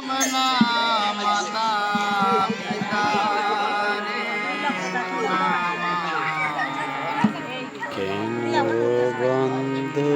মাতা পিতা কেন বন্ধু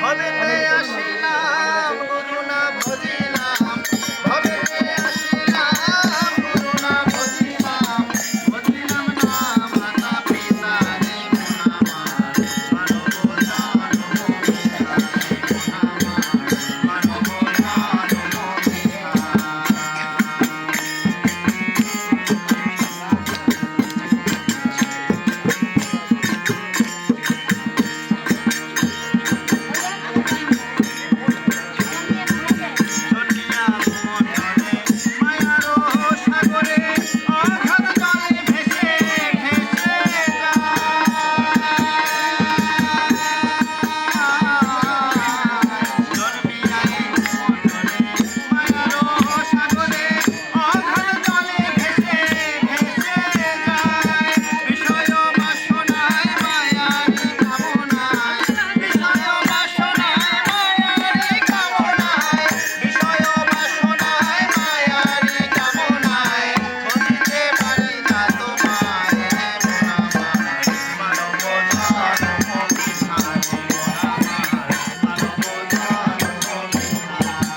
ভবেতে আসিলাম গুরু না ভজিলাম ভবেতে আসিলাম গুরু না ভজিলাম ভজিলাম না মাতা পিতা রে মোনামার মানব জানম মিথ্যা মোনামার মানব জানম মিথ্যা জনিয়া ভুবনে মায়ারো সাগরে অঘাত জলে ভেসে ভেসে যায় জন্মিয়া এই ভুবনে মায়ারো সাগরে অঘাত জলে ভেসে ভেসে যায় বিষয় বাসনায় মায়ারি কামনায় বিষয় বাসনায় মায়ারি কামনায় বিষয় বাসনায় মায়ারি কামনায় বলিতে পারি না তোমায় মোনামার মানব জানম মিথ্যা মোনামার মানব জানম মিথ্যা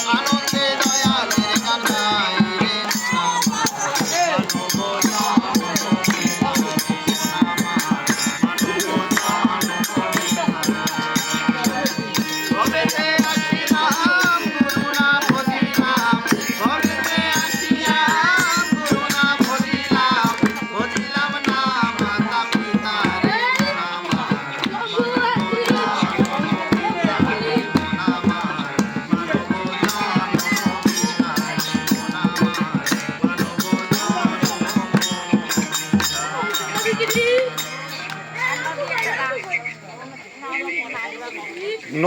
আনন্দে দয়ালের কান্নায় রে ভবেতে আসিলাম গুরু না ভজিলাম ভবেতে আসিলাম গুরু না ভজিলাম ভজিলাম না মাতা পিতা রে মোনামার মানব জানম মিথ্যা মোনামার মানব জানম মিথ্যা মোনামার মানব জানম মিথ্যা